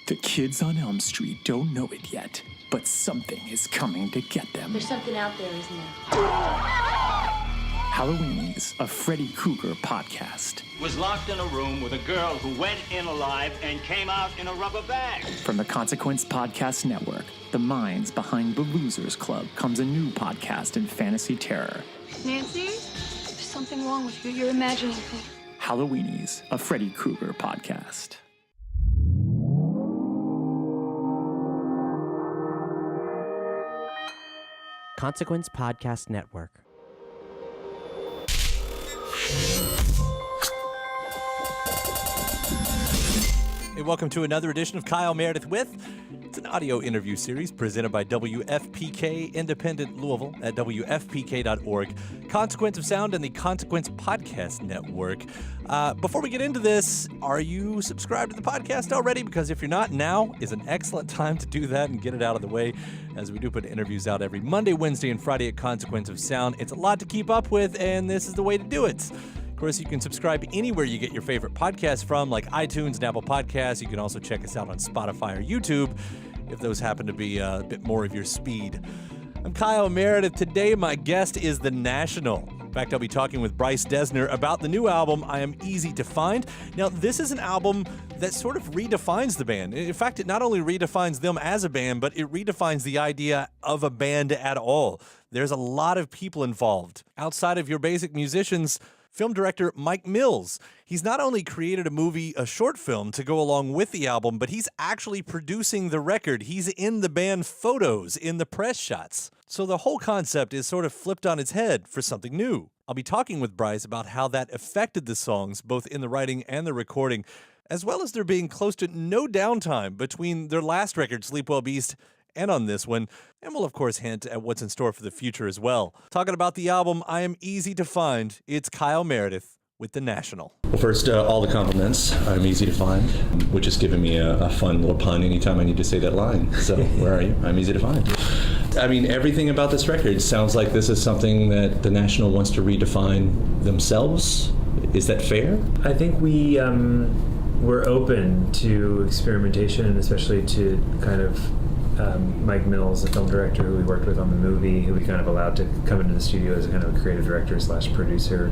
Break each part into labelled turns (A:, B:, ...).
A: The kids on Elm Street don't know it yet, but something is coming to get them.
B: There's something out there, isn't there?
A: Halloweenies, a Freddy Krueger podcast.
C: Was locked in a room with a girl who went in alive and came out in a rubber bag.
A: From the Consequence Podcast Network, the minds behind The Losers Club, comes a new podcast in fantasy terror.
D: Nancy, there's something wrong with you. You're imagining things.
A: Halloweenies, a Freddy Krueger podcast.
E: Consequence Podcast Network.
F: Hey, welcome to another edition of Kyle Meredith With. It's an audio interview series presented by WFPK Independent Louisville at WFPK.org, Consequence of Sound, and the Consequence Podcast Network. Before we get into this, are you subscribed to the podcast already? Because if you're not, now is an excellent time to do that and get it out of the way, as we do put interviews out every Monday, Wednesday, and Friday at Consequence of Sound. It's a lot to keep up with, and this is the way to do it. Of course, you can subscribe anywhere you get your favorite podcasts from, like iTunes and Apple Podcasts. You can also check us out on Spotify or YouTube, if those happen to be a bit more of your speed. I'm Kyle Meredith. Today, my guest is The National. In fact, I'll be talking with Bryce Dessner about the new album, I Am Easy to Find. Now, this is an album that sort of redefines the band. In fact, it not only redefines them as a band, but it redefines the idea of a band at all. There's a lot of people involved. Outside of your basic musicians, film director Mike Mills. He's not only created a short film to go along with the album, but he's actually producing the record. He's in the band photos, in the press shots. So the whole concept is sort of flipped on its head for something new. I'll be talking with Bryce about how that affected the songs, both in the writing and the recording, as well as there being close to no downtime between their last record, Sleep Well Beast, and on this one, and we'll of course hint at what's in store for the future as well. Talking about the album, I Am Easy to Find, it's Kyle Meredith with The National.
G: Well, first, all the compliments. I'm easy to find, which is giving me a fun little pun anytime I need to say that line. So, where are you? I'm easy to find. I mean, everything about this record sounds like this is something that The National wants to redefine themselves. Is that fair?
H: I think we're open to experimentation, especially to kind of Mike Mills, the film director who we worked with on the movie, who we kind of allowed to come into the studio as a kind of a creative director / producer.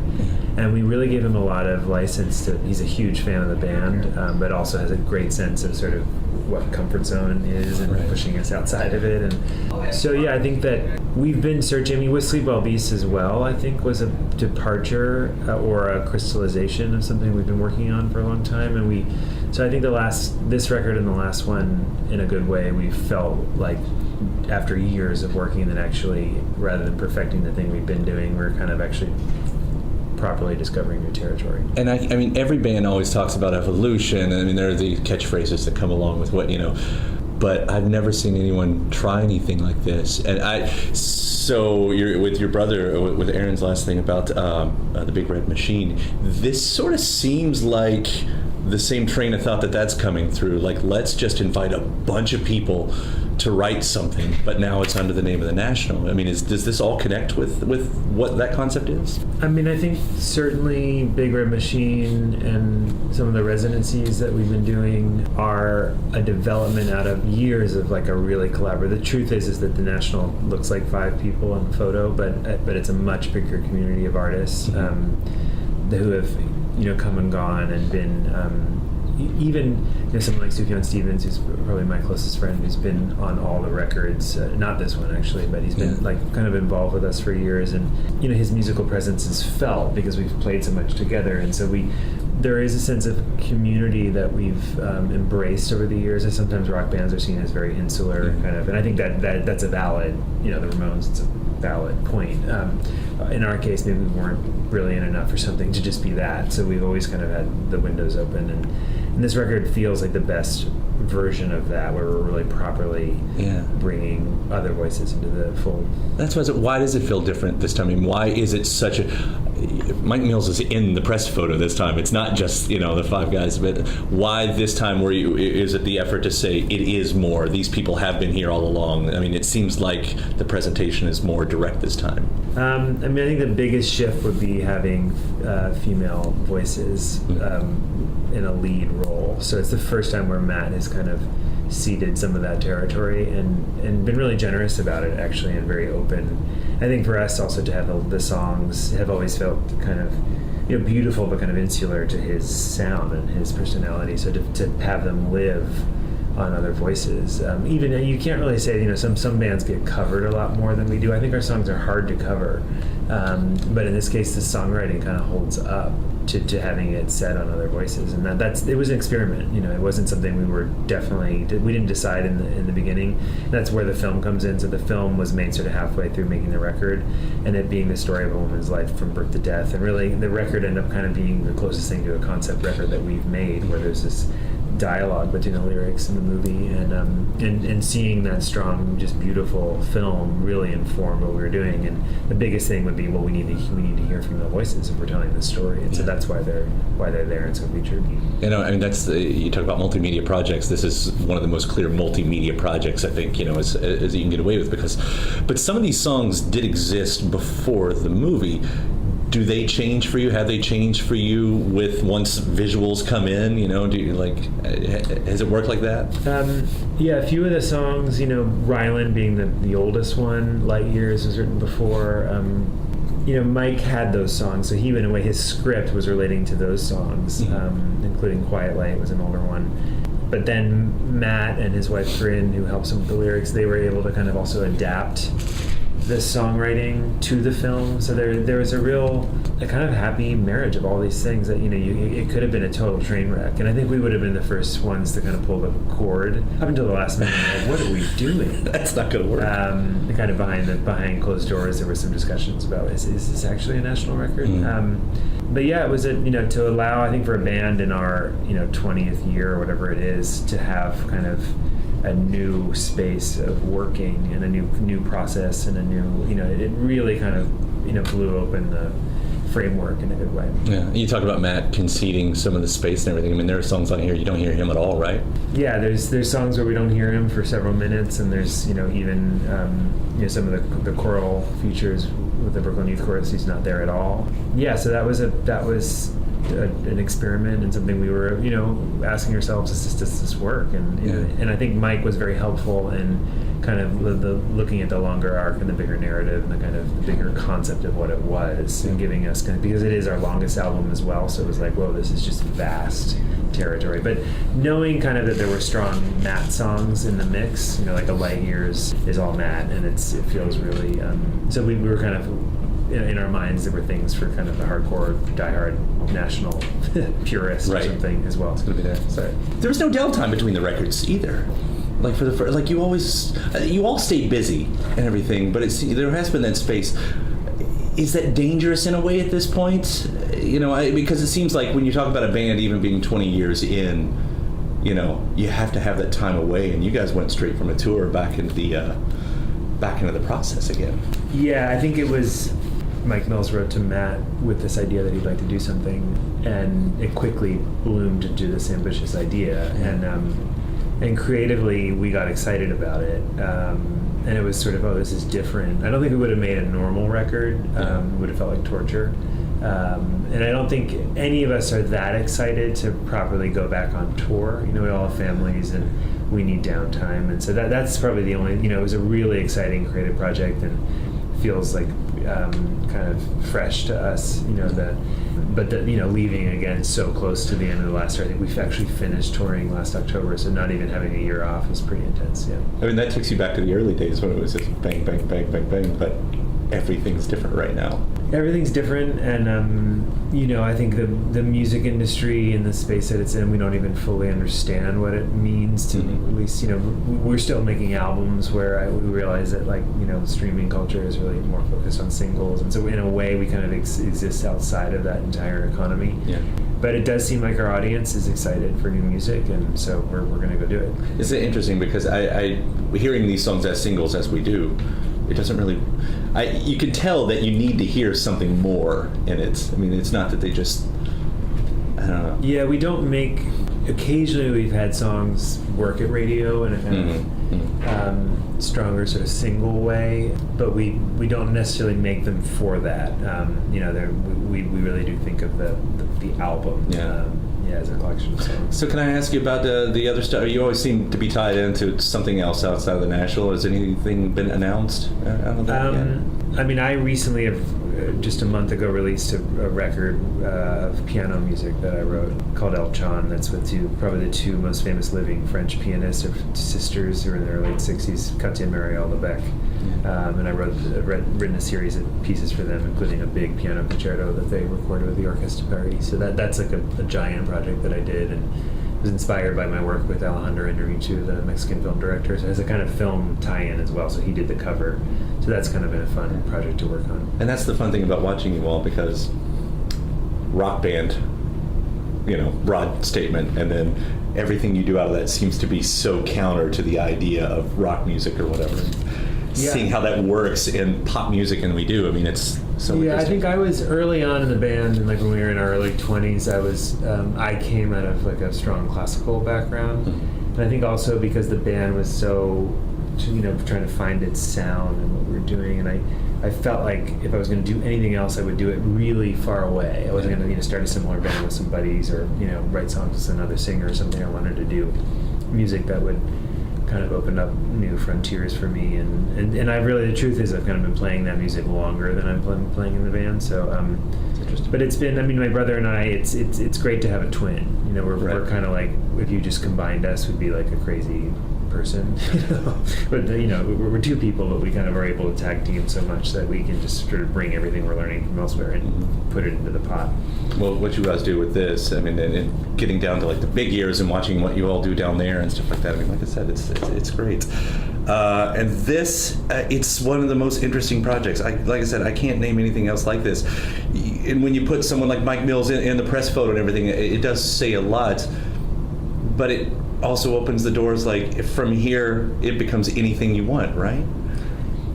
H: And we really gave him a lot of license to, he's a huge fan of the band, but also has a great sense of sort of what comfort zone is and pushing us outside of it. And so, yeah, I think that we've been searching. I mean, with Sleep Well Beast as well, I think was a departure or a crystallization of something we've been working on for a long time. And so I think this record and the last one, in a good way, we felt like after years of working that actually, rather than perfecting the thing we've been doing, we're kind of actually properly discovering new territory.
G: And I mean, every band always talks about evolution. I mean, there are the catchphrases that come along with what, but I've never seen anyone try anything like this. And so you're with your brother, with Aaron's last thing about the Big Red Machine, this sort of seems like the same train of thought that's coming through. Like, let's just invite a bunch of people to write something, but now it's under the name of The National. I mean, does this all connect with what that concept is?
H: I mean, I think certainly Big Red Machine and some of the residencies that we've been doing are a development out of years of like a really collaborative. The truth is that The National looks like 5 people in the photo, but it's a much bigger community of artists who have come and gone and been even someone like Sufjan Stevens, who's probably my closest friend, who's been on all the records, not this one actually, but he's been like kind of involved with us for years, and his musical presence is felt because we've played so much together, and so there is a sense of community that we've embraced over the years. And sometimes rock bands are seen as very insular kind of, and I think that's a valid, the Ramones, it's a valid point. In our case, maybe we weren't brilliant enough for something to just be that, so we've always kind of had the windows open, and this record feels like the best version of that, where we're really properly bringing other voices into the fold.
G: That's why does it feel different this time? I mean, why is it such a... Mike Mills is in the press photo this time. It's not just, the 5 guys, but why this time is it the effort to say it is more? These people have been here all along. I mean, it seems like the presentation is more direct this time.
H: I think the biggest shift would be having female voices in a lead role. role. So it's the first time where Matt has kind of ceded some of that territory and been really generous about it, actually, and very open. I think for us also to have the songs have always felt kind of beautiful, but kind of insular to his sound and his personality. So to have them live on other voices, even you can't really say some bands get covered a lot more than we do. I think our songs are hard to cover, but in this case, the songwriting kind of holds up to having it said on other voices, and it was an experiment. It wasn't something we didn't decide in the beginning. That's where the film comes in. So the film was made sort of halfway through making the record, and it being the story of a woman's life from birth to death, and really the record ended up kind of being the closest thing to a concept record that we've made, where there's this dialogue between the lyrics and the movie, and seeing that strong, just beautiful film really informed what we were doing. And the biggest thing would be, well, we need to hear female voices if we're telling this story, and so that's why they're there and so featured.
G: That's you talk about multimedia projects. This is one of the most clear multimedia projects I think as you can get away with, but some of these songs did exist before the movie. Do they change for you? Have they changed for you once visuals come in? Do you has it worked like that?
H: Yeah, a few of the songs, Rylan being the oldest one, Light Years was written before. Mike had those songs, so he, in a way, his script was relating to those songs, including Quiet Light was an older one. But then Matt and his wife Corinne, who helps him with the lyrics, they were able to kind of also adapt the songwriting to the film. So there was a kind of happy marriage of all these things that it could have been a total train wreck, and I think we would have been the first ones to kind of pull the cord up until the last minute. Like, what are we doing?
G: That's not going to work.
H: Kind of behind closed doors, there were some discussions about is this actually a national record? But yeah, it was to allow, I think, for a band in our 20th year or whatever it is, to have kind of a new space of working and a new process and a new it really kind of blew open the framework in a good way.
G: Yeah, you talk about Matt conceding some of the space and everything. I mean, there are songs on here you don't hear him at all, right?
H: Yeah, there's songs where we don't hear him for several minutes, and there's even some of the choral features with the Brooklyn Youth Chorus, he's not there at all. Yeah, so that was an experiment and something we were asking ourselves, does this work? And I think Mike was very helpful in kind of looking at the longer arc and the bigger narrative and the kind of the bigger concept of what it was, and giving us because it is our longest album as well, so it was like, whoa, this is just vast territory. But knowing kind of that there were strong Matt songs in the mix, like a Light Years is all Matt, and it feels really so we were kind of in our minds, there were things for kind of the hardcore, diehard national purists or something as well. It's going to be there. So
G: there was no downtime between the records either. Like for the first, like you all stayed busy and everything, but there has been that space. Is that dangerous in a way at this point? Because it seems like when you talk about a band even being 20 years in, you have to have that time away, and you guys went straight from a tour back into the process again.
H: Yeah, I think it was Mike Mills wrote to Matt with this idea that he'd like to do something, and it quickly bloomed into this ambitious idea. And creatively, we got excited about it. And it was sort of, this is different. I don't think we would have made a normal record. It would have felt like torture. And I don't think any of us are that excited to properly go back on tour. We all have families and we need downtime. And so that's probably the only, it was a really exciting creative project and feels like kind of fresh to us, but leaving again so close to the end of the last year. I think we've actually finished touring last October, so not even having a year off is pretty intense. Yeah.
G: I mean, that takes you back to the early days when it was just bang, bang, bang, bang, bang, but everything's different right now.
H: Everything's different, and I think the music industry and the space that it's in, we don't even fully understand what it means to release. We're still making albums where we realize that streaming culture is really more focused on singles, and so in a way we kind of exist outside of that entire economy. Yeah. But it does seem like our audience is excited for new music, and so we're going to go do it.
G: It's interesting because I hearing these songs as singles as we do, it doesn't really. You can tell that you need to hear something more in it. I mean, it's not that they just. I don't know.
H: Yeah, we don't make. Occasionally, we've had songs work at radio in a kind of stronger sort of single way, but we don't necessarily make them for that. We really do think of the album. Yeah. as a collection of songs.
G: So can I ask you about the other stuff? You always seem to be tied into something else outside of the National. Has anything been announced out of that yet?
H: I mean, I recently have, just a month ago, released a record of piano music that I wrote called El Chan. That's with probably the two most famous living French pianists, or sisters who are in their late 60s, Katja and Marielle Lebec. And I written a series of pieces for them, including a big piano concerto that they recorded with the Orchestra Paris. So that's like a giant project that I did, and was inspired by my work with Alejandro Inarritu, the Mexican film director. So it has a kind of film tie-in as well. So he did the cover. So that's kind of been a fun project to work on.
G: And that's the fun thing about watching you all, because rock band, broad statement, and then everything you do out of that seems to be so counter to the idea of rock music or whatever.
H: Yeah.
G: Seeing how that works in pop music, and we do. I mean, it's so.
H: Yeah, I think I was early on in the band, and like when we were in our early 20s, I came out of like a strong classical background, and I think also because the band was so, trying to find its sound and what we were doing, and I felt like if I was going to do anything else, I would do it really far away. I wasn't going to start a similar band with some buddies, or write songs with another singer or something. I wanted to do music that would kind of opened up new frontiers for me, and I really, the truth is, I've kind of been playing that music longer than I've been playing in the band. So it's interesting. But it's been, my brother and I, it's great to have a twin. We're kind of like, if you just combined us, we'd be like a crazy person. But we're two people, but we kind of are able to tag team so much that we can just sort of bring everything we're learning from elsewhere and put it into the pot.
G: Well, what you guys do with this, I mean, and getting down to like the big years and watching what you all do down there and stuff like that. I mean, like I said, it's great. And this, it's one of the most interesting projects. Like I said, I can't name anything else like this. And when you put someone like Mike Mills in the press photo and everything, it does say a lot. But it also opens the doors, like, from here, it becomes anything you want, right?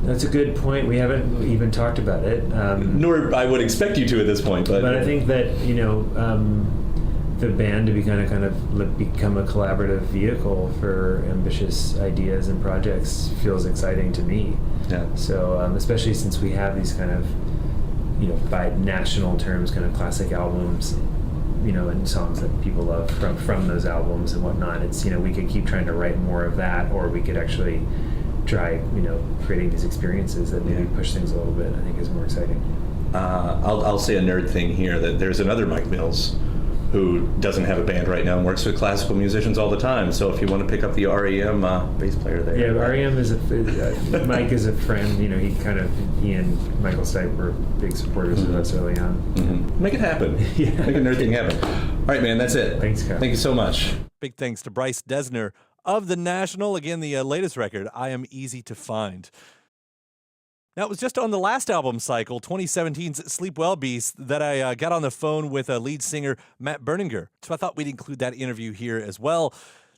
H: That's a good point. We haven't even talked about it.
G: Nor I would expect you to at this point. But
H: I think that, the band to be kind of become a collaborative vehicle for ambitious ideas and projects feels exciting to me.
G: Yeah.
H: So especially since we have these kind of, by national terms, kind of classic albums, and songs that people love from those albums and whatnot. It's, we could keep trying to write more of that, or we could actually try, creating these experiences that maybe push things a little bit. I think is more exciting.
G: I'll say a nerd thing here, that there's another Mike Mills who doesn't have a band right now and works with classical musicians all the time. So if you want to pick up the REM bass player there.
H: Yeah, REM is Mike is a friend. He and Michael Stipe were big supporters of us early on.
G: Mm-hmm. Make it happen.
H: Yeah.
G: Make a nerd thing happen. All right, man, that's it.
H: Thanks, Kyle.
G: Thank you so much.
F: Big thanks to Bryce Dessner of The National. Again, the latest record, I Am Easy to Find. Now, it was just on the last album cycle, 2017's Sleep Well Beast, that I got on the phone with lead singer Matt Berninger. So I thought we'd include that interview here as well.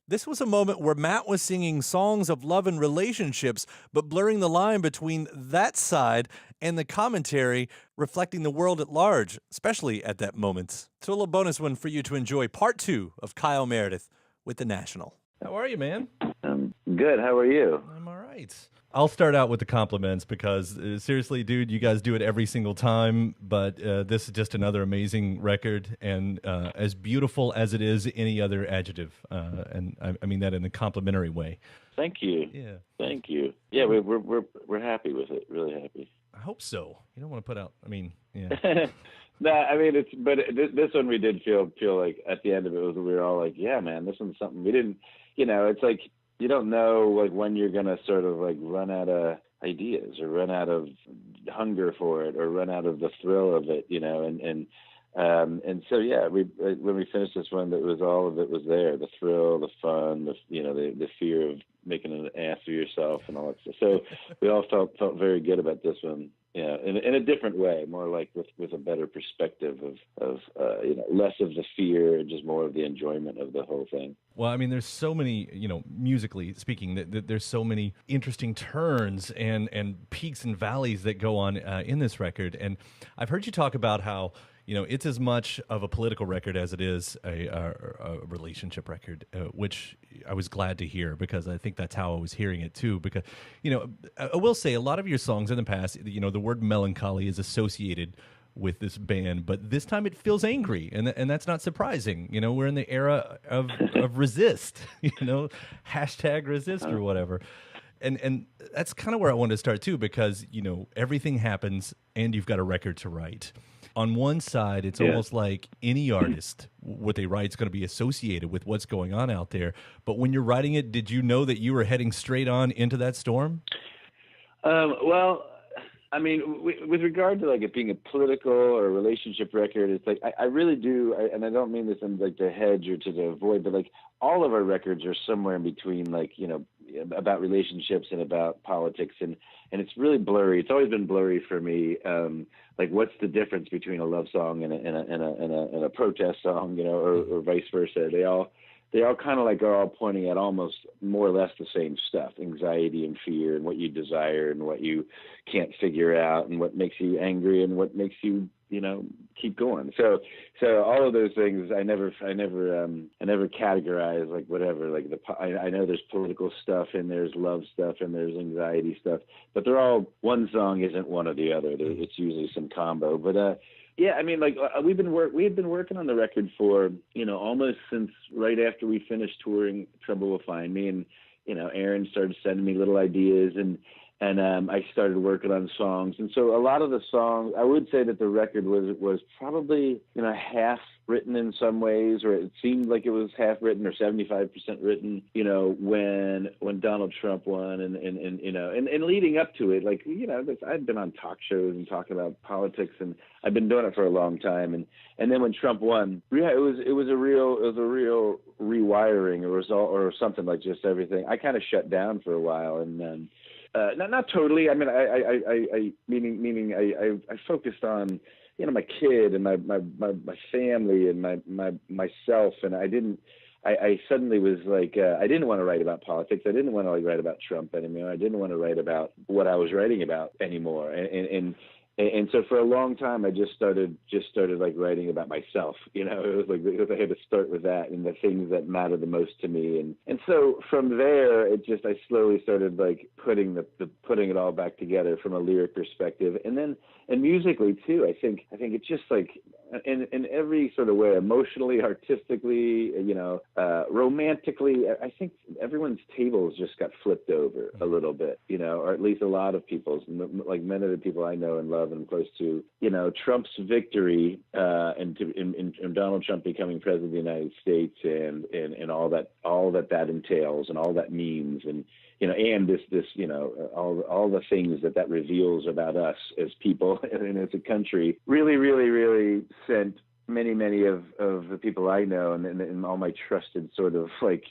F: This was a moment where Matt was singing songs of love and relationships, but blurring the line between that side and the commentary reflecting the world at large, especially at that moment. So a little bonus one for you to enjoy, part 2 of Kyle Meredith with The National. How are you, man?
I: I'm good. How are you?
F: I'm all right. I'll start out with the compliments because, seriously, dude, you guys do it every single time, but this is just another amazing record, and as beautiful as it is any other adjective, and I mean that in a complimentary way.
I: Thank you.
F: Yeah.
I: Thank you. Yeah, we're happy with it. Really happy.
F: I hope so. You don't want to put out, yeah.
I: This one we did feel like at the end of it we were all like, yeah, man, this one's something we didn't, it's like, you don't know like when you're gonna sort of like run out of ideas or run out of hunger for it or run out of the thrill of it, and so yeah, when we finished this one, all of it was there, the thrill, the fun, the fear of making an ass of yourself and all that stuff. So we all felt very good about this one. Yeah, in a different way, more like with a better perspective of less of the fear and just more of the enjoyment of the whole thing.
F: Well, I mean, there's so many, musically speaking, there's so many interesting turns and peaks and valleys that go on in this record. And I've heard you talk about how, it's as much of a political record as it is a relationship record, which I was glad to hear because I think that's how I was hearing it too. Because, I will say a lot of your songs in the past, the word melancholy is associated with this band, but this time it feels angry, and that's not surprising. You know, we're in the era of resist, hashtag resist or whatever. And that's kind of where I wanted to start too, because, everything happens and you've got a record to write. On one side, it's almost like any artist, what they write is going to be associated with what's going on out there. But when you're writing it, did you know that you were heading straight on into that storm?
I: Well, I mean, with regard to like it being a political or a relationship record, it's like I really do, and I don't mean this in like to hedge or to avoid, but like all of our records are somewhere in between, like, about relationships and about politics, and it's really blurry. It's always been blurry for me. Like, what's the difference between a love song and a protest song, or vice versa? They all kind of like are all pointing at almost more or less the same stuff: anxiety and fear, and what you desire and what you can't figure out, and what makes you angry and what makes you, keep going. So all of those things, I never categorize like whatever. Like I know there's political stuff and there's love stuff and there's anxiety stuff, but they're all, one song isn't one or the other. It's usually some combo. But yeah, I mean, like we had been working on the record for, almost since right after we finished touring Trouble Will Find Me, and Aaron started sending me little ideas, and I started working on songs. And so a lot of the songs, I would say that the record was probably, half written in some ways, or it seemed like it was half written or 75% written, when Donald Trump won, and leading up to it, like, I've been on talk shows and talking about politics, and I've been doing it for a long time. And then when Trump won, yeah, it was a real rewiring, or something, like just everything. I kind of shut down for a while, and not totally. I mean, I focused on, my kid and my family and myself, and I suddenly was like, I didn't want to write about politics. I didn't want to write about Trump anymore. I didn't want to write about what I was writing about anymore. And so for a long time, I just started like writing about myself. It was like, because I had to start with that and the things that matter the most to me. And so from there, I slowly started like putting it all back together from a lyric perspective, and musically too. I think it's just like in every sort of way, emotionally, artistically, romantically. I think everyone's tables just got flipped over a little bit, or at least a lot of people's, like many of the people I know and love and close to, Trump's victory, and Donald Trump becoming president of the United States, and all that entails, and all that means, and and this all the things that reveals about us as people and as a country, really, really, really sent many of the people I know and all my trusted sort of like,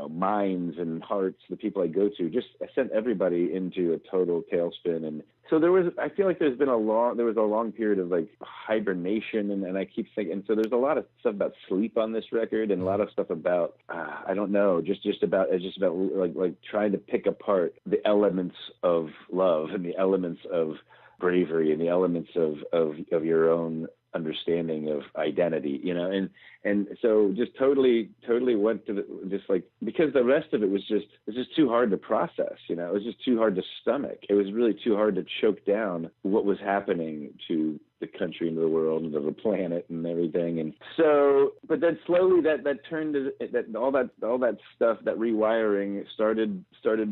I: minds and hearts, the people I go to, just sent everybody into a total tailspin. And so I feel like there was a long period of like hibernation, and I keep thinking, and so there's a lot of stuff about sleep on this record, and a lot of stuff about, I don't know, just about like trying to pick apart the elements of love and the elements of bravery and the elements of your own understanding of identity, and so just totally went to just like, because the rest of it was just too hard to process, it was just too hard to stomach. It was really too hard to choke down what was happening to the country and the world and the planet and everything. And so, but then slowly that turned to that all that stuff, that rewiring started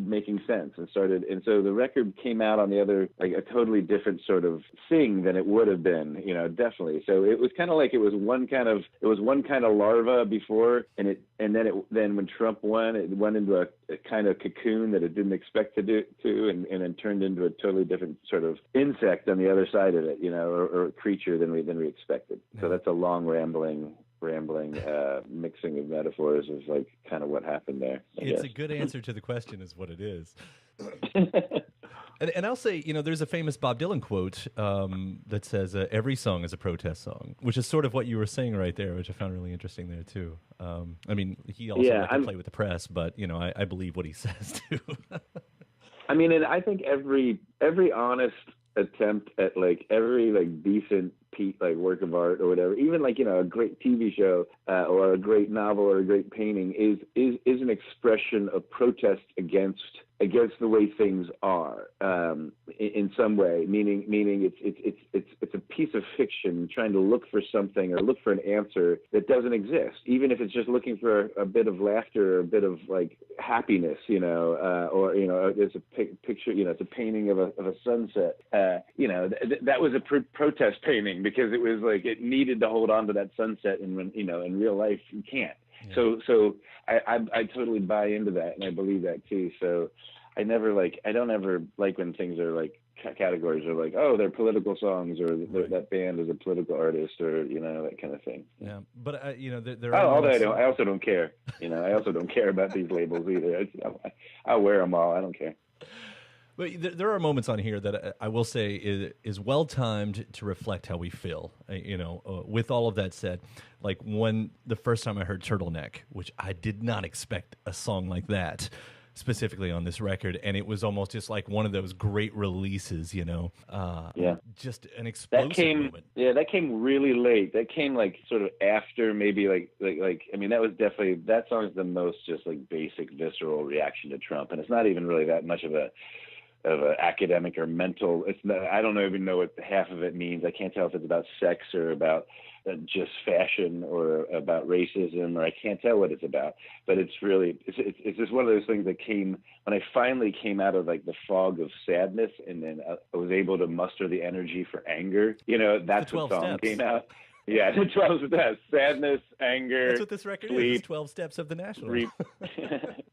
I: making sense, and so the record came out on the other, like a totally different sort of thing than it would have been, definitely. So it was kind of like it was one kind of larva before, and then when Trump won, it went into a kind of cocoon that it didn't expect to do, and then turned into a totally different sort of insect on the other side of it, or creature than we expected. So that's a long rambling mixing of metaphors of like kind of what happened there.
F: It's a good answer to the question, is what it is. And I'll say, there's a famous Bob Dylan quote that says, every song is a protest song, which is sort of what you were saying right there, which I found really interesting there too. I mean, he also liked to play with the press, but I believe what he says too.
I: I mean, and I think every honest attempt at like every like decent like work of art or whatever, even like a great TV show or a great novel or a great painting is an expression of protest against against the way things are, in some way, meaning it's a piece of fiction trying to look for something or look for an answer that doesn't exist, even if it's just looking for a bit of laughter or a bit of like happiness, or there's a picture, it's a painting of a sunset. That was a protest painting because it was like it needed to hold on to that sunset, and when in real life you can't. Yeah. So I totally buy into that, and I believe that too. So I don't ever like when things are like categories are like, oh, they're political songs, or that band is a political artist, or that kind of thing.
F: Yeah, but there
I: are.
F: Although
I: I also don't care. I also don't care about these labels either. I'll wear them all. I don't care.
F: But there are moments on here that I will say is well timed to reflect how we feel. With all of that said, like the first time I heard Turtleneck, which I did not expect a song like that specifically on this record, and it was almost just like one of those great releases, just an explosive moment.
I: Yeah, that came really late. That came like sort of after maybe that song is the most just like basic visceral reaction to Trump, and it's not even really that much of an academic or mental. I don't even know what half of it means. I can't tell if it's about sex or about just fashion or about racism, or I can't tell what it's about. But it's just one of those things that came when I finally came out of like the fog of sadness, and then I was able to muster the energy for anger. That's when the song came out. Yeah, the 12 steps: sadness, anger.
F: That's what this record
I: sleep,
F: is. 12 steps of the National.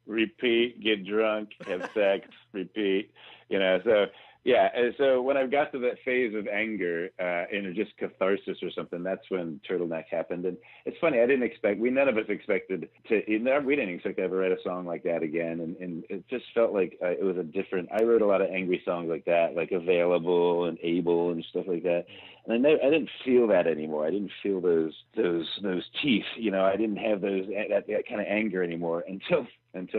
I: Repeat, get drunk, have sex, repeat. So yeah. And so when I got to that phase of anger and just catharsis or something, that's when Turtleneck happened. And it's funny, none of us expected we didn't expect to ever write a song like that again. And it just felt like it was I wrote a lot of angry songs like that, like Available and Able and stuff like that. And I didn't feel that anymore. I didn't feel those teeth. I didn't have that kind of anger anymore until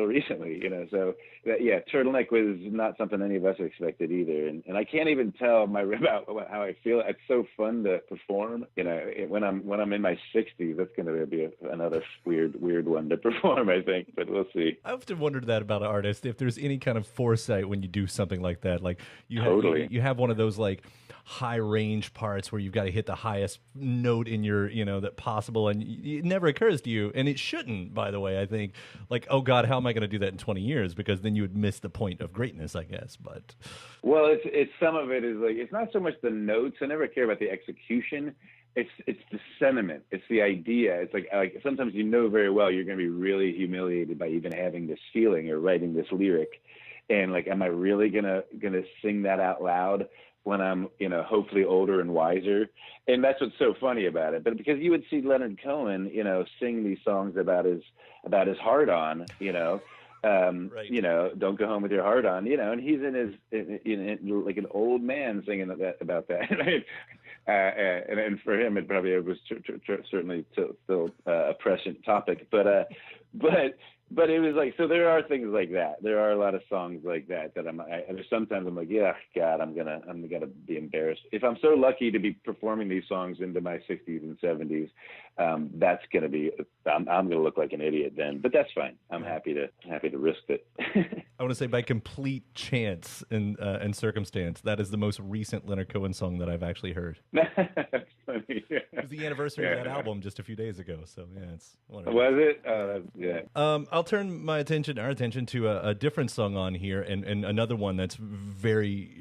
I: recently. So Turtleneck was not something any of us expected either. And I can't even tell about how I feel. It's so fun to perform. When I'm in my 60s, that's going to be another weird one to perform, I think. But we'll see.
F: I often wondered that about an artist, if there's any kind of foresight when you do something like that. Like you have one of those like high range parts where you've got to hit the highest note in your that possible, and it never occurs to you, and it shouldn't, by the way. I think like, oh God, how am I going to do that in 20 years, because then you would miss the point of greatness, I guess. But
I: it's some of it is like, it's not so much the notes. I never care about the execution. It's the sentiment. It's the idea. It's like sometimes very well you're going to be really humiliated by even having this feeling or writing this lyric, and like, am I really gonna sing that out loud when I'm, hopefully older and wiser? And that's what's so funny about it. But because you would see Leonard Cohen, sing these songs about his heart on, right. Don't go home with your heart on, and he's like an old man singing about that. Right? And for him, it probably was certainly still a prescient topic, but it was like, so there are things like that. There are a lot of songs like that sometimes I'm like, yeah, God, I'm gonna be embarrassed. If I'm so lucky to be performing these songs into my 60s and 70s, that's gonna be, I'm gonna look like an idiot then. But that's fine. I'm happy to risk it.
F: I want to say, by complete chance and circumstance, that is the most recent Leonard Cohen song that I've actually heard.
I: That's funny. Yeah.
F: It was the anniversary of that album just a few days ago. So yeah, it's wonderful.
I: Was it? Yeah.
F: I'll turn our attention to a different song on here, and another one that's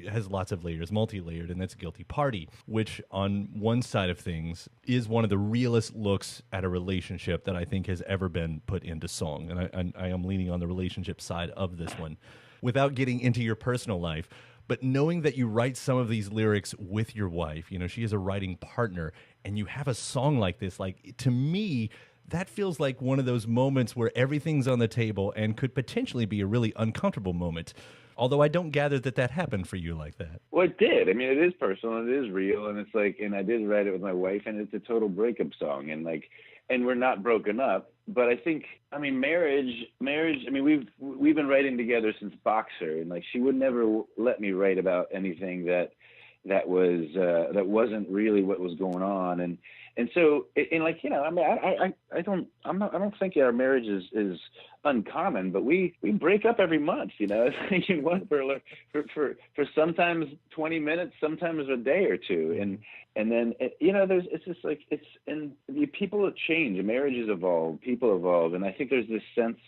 F: has lots of layers, multi-layered, and that's Guilty Party, which on one side of things is one of the realest looks at a relationship that I think has ever been put into song. And I am leaning on the relationship side of this one, without getting into your personal life. But knowing that you write some of these lyrics with your wife, she is a writing partner, and you have a song like this, like, to me, that feels like one of those moments where everything's on the table and could potentially be a really uncomfortable moment. Although I don't gather that happened for you like that.
I: Well, it did. I mean, it is personal, and it is real, and it's like, and I did write it with my wife, and it's a total breakup song, and we're not broken up. But I think, marriage. I mean, we've been writing together since Boxer, and like, she would never let me write about anything that wasn't really what was going on, and And so, and like, you know, I mean, I don't think our marriage is uncommon, but we break up every month, you know, for sometimes 20 minutes, sometimes a day or two. And then, you know, it's just like, people change, marriages evolve, people evolve. And I think there's this sense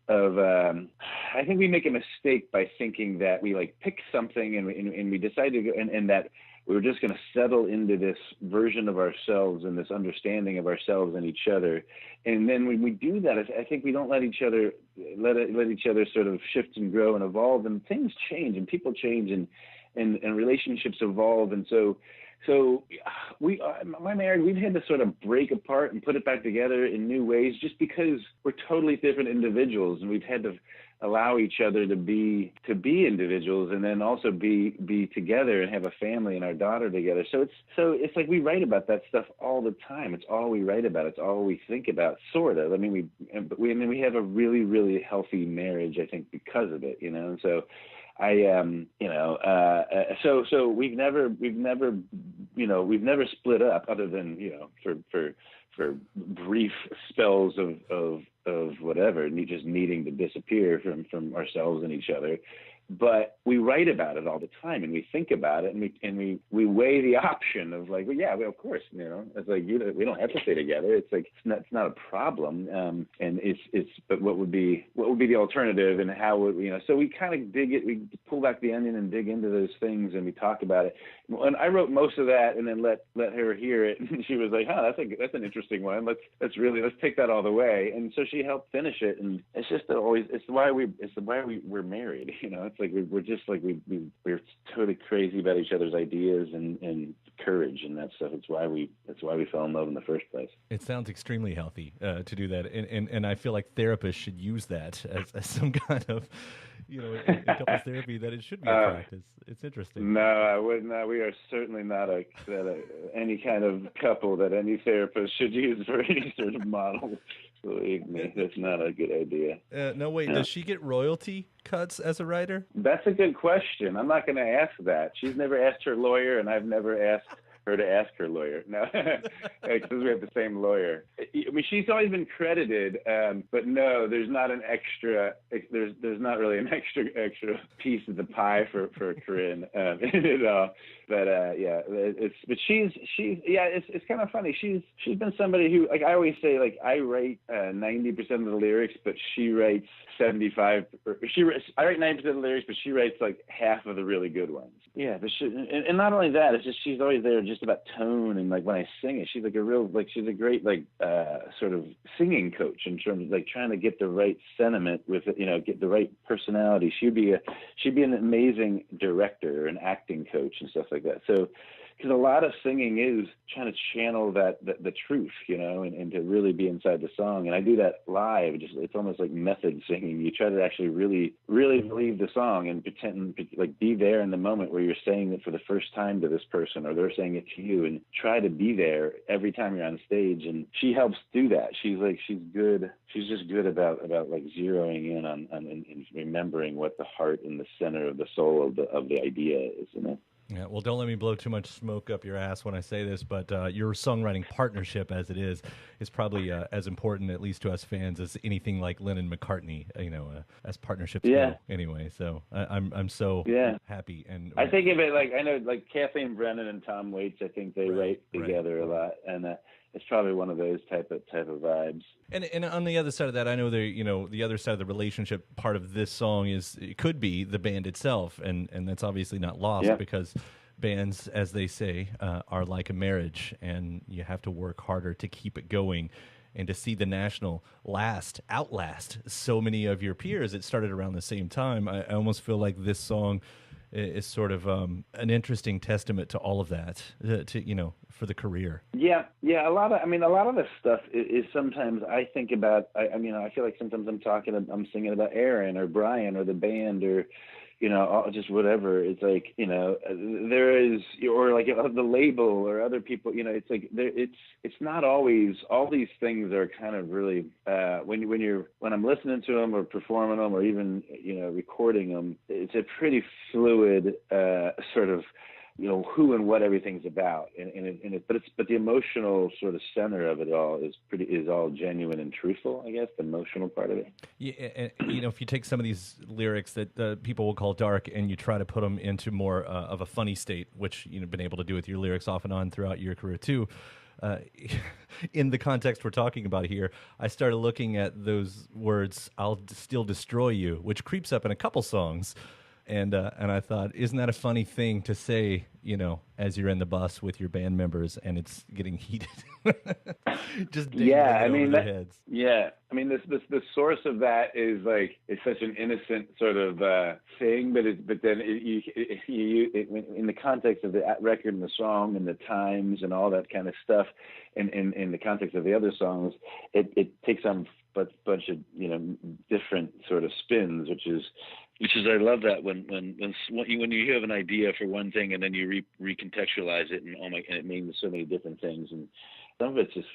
I: of, I think we make a mistake by thinking that we like pick something and we decide to go, and that we were just going to settle into this version of ourselves and this understanding of ourselves and each other. And then when we do that, I think we don't let each other sort of shift and grow and evolve, and things change and people change and relationships evolve. And so my marriage, we've had to sort of break apart and put it back together in new ways, just because we're totally different individuals, and we've had to allow each other to be individuals, and then also be together and have a family and our daughter together. So it's like we write about that stuff all the time. It's all we write about. It's all we think about, sort of. I mean, we have a really, really healthy marriage, I think, because of it, you know. And so so we've never split up, other than, you know, for brief spells of whatever, just needing to disappear from ourselves and each other. But we write about it all the time, and we think about it, and we weigh the option of like, well, yeah, well, of course, you know, it's like, we don't have to stay together. It's like, it's not a problem. And but what would be the alternative, and how would we, you know? So we kind of we pull back the onion and dig into those things, and we talk about it. And I wrote most of that, and then let her hear it, and she was like, that's an interesting one. Let's take that all the way. And so she helped finish it, and it's just it's why we're married, you know. It's like we're just like we're totally crazy about each other's ideas and courage and that stuff. It's why we fell in love in the first place.
F: It sounds extremely healthy to do that, and I feel like therapists should use that as some kind of, you know, in couples therapy, that it should be a practice. It's interesting.
I: No, I would not. We are certainly not any kind of couple that any therapist should use for any sort of model. Believe me, that's not a good idea.
F: No, wait, does she get royalty cuts as a writer?
I: That's a good question. I'm not going to ask that. She's never asked her lawyer, and I've never asked her to ask her lawyer. No, because we have the same lawyer. I mean, she's always been credited, but no, there's not an extra. There's not really an extra piece of the pie for Corinne at all. But it's kind of funny. She's been somebody who, like, I always say, like, I write 90% of the lyrics, but she writes 75. I write 90% of the lyrics, but she writes like half of the really good ones. Yeah, but and not only that, it's just she's always there just about tone, and like when I sing it, she's like she's a great sort of singing coach in terms of like trying to get the right sentiment with it, you know, get the right personality. She'd be an amazing director, an acting coach, and stuff like that. So, because a lot of singing is trying to channel the truth, you know, and to really be inside the song. And I do that live. It's almost like method singing. You try to actually really, really believe the song and pretend, like, be there in the moment where you're saying it for the first time to this person, or they're saying it to you, and try to be there every time you're on stage. And she helps do that. She's good. She's just good about like zeroing in on and remembering what the heart and the center of the soul of the idea is, you know.
F: Yeah, well, don't let me blow too much smoke up your ass when I say this, but your songwriting partnership, as it is probably as important, at least to us fans, as anything like Lennon McCartney, you know, as partnerships go. Anyway, so I'm so happy. And
I: I think of it like, I know, like Kathleen Brennan and Tom Waits, I think they write together a lot, and it's probably one of those type of vibes.
F: And on the other side of that, I know the other side of the relationship part of this song it could be the band itself, and that's obviously not lost because bands, as they say, are like a marriage, and you have to work harder to keep it going. And to see the National outlast so many of your peers, it started around the same time. I almost feel like this song is sort of an interesting testament to all of that, for the career. Yeah.
I: A lot of this stuff is sometimes I think about. I feel like sometimes I'm singing about Aaron or Brian or the band or, you know, just whatever. It's like, you know, there is, or like the label or other people, you know, it's like it's not always, all these things are kind of really, when I'm listening to them or performing them or even, you know, recording them, it's a pretty fluid sort of who and what everything's about, but the emotional sort of center of it all is all genuine and truthful. I guess the emotional part of it.
F: Yeah, and, if you take some of these lyrics that people will call dark, and you try to put them into more of a funny state, which you've been able to do with your lyrics off and on throughout your career too. In the context we're talking about here, I started looking at those words, "I'll still destroy you," which creeps up in a couple songs. And I thought, isn't that a funny thing to say, as you're in the bus with your band members and it's getting heated? Just over their heads.
I: Yeah. I mean, the source of that is such an innocent sort of thing, but then in the context of the record and the song and the times and all that kind of stuff, and in the context of the other songs, it takes on a bunch of different sort of spins, which is I love that when you have an idea for one thing and then you recontextualize it and it means so many different things, and some of it's just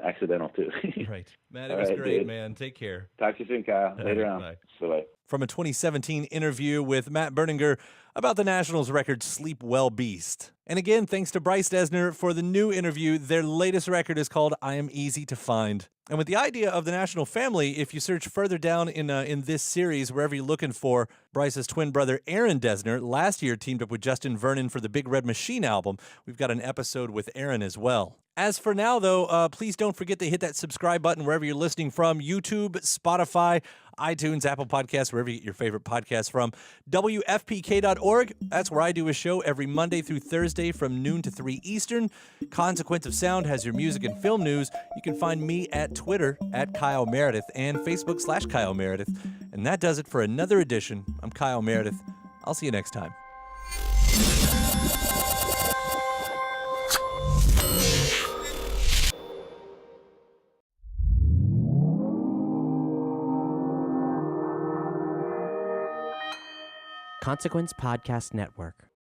I: accidental too.
F: Right, Matt. It was great,
I: dude.
F: Man. Take care.
I: Talk to you soon, Kyle. Later on.
F: Bye.
I: Bye.
F: From a 2017 interview with Matt Berninger about the Nationals record Sleep Well Beast. And again, thanks to Bryce Dessner for the new interview. Their latest record is called I Am Easy to Find. And with the idea of the National family, if you search further down in this series, wherever you're looking for, Bryce's twin brother Aaron Dessner last year teamed up with Justin Vernon for the Big Red Machine album. We've got an episode with Aaron as well. As for now, though, please don't forget to hit that subscribe button wherever you're listening from. YouTube, Spotify, iTunes, Apple Podcasts, wherever you get your favorite podcasts from. WFPK.org, that's where I do a show every Monday through Thursday from noon to 3 Eastern. Consequence of Sound has your music and film news. You can find me at Twitter at Kyle Meredith and Facebook/Kyle Meredith. And that does it for another edition. I'm Kyle Meredith. I'll see you next time.
E: Consequence Podcast Network.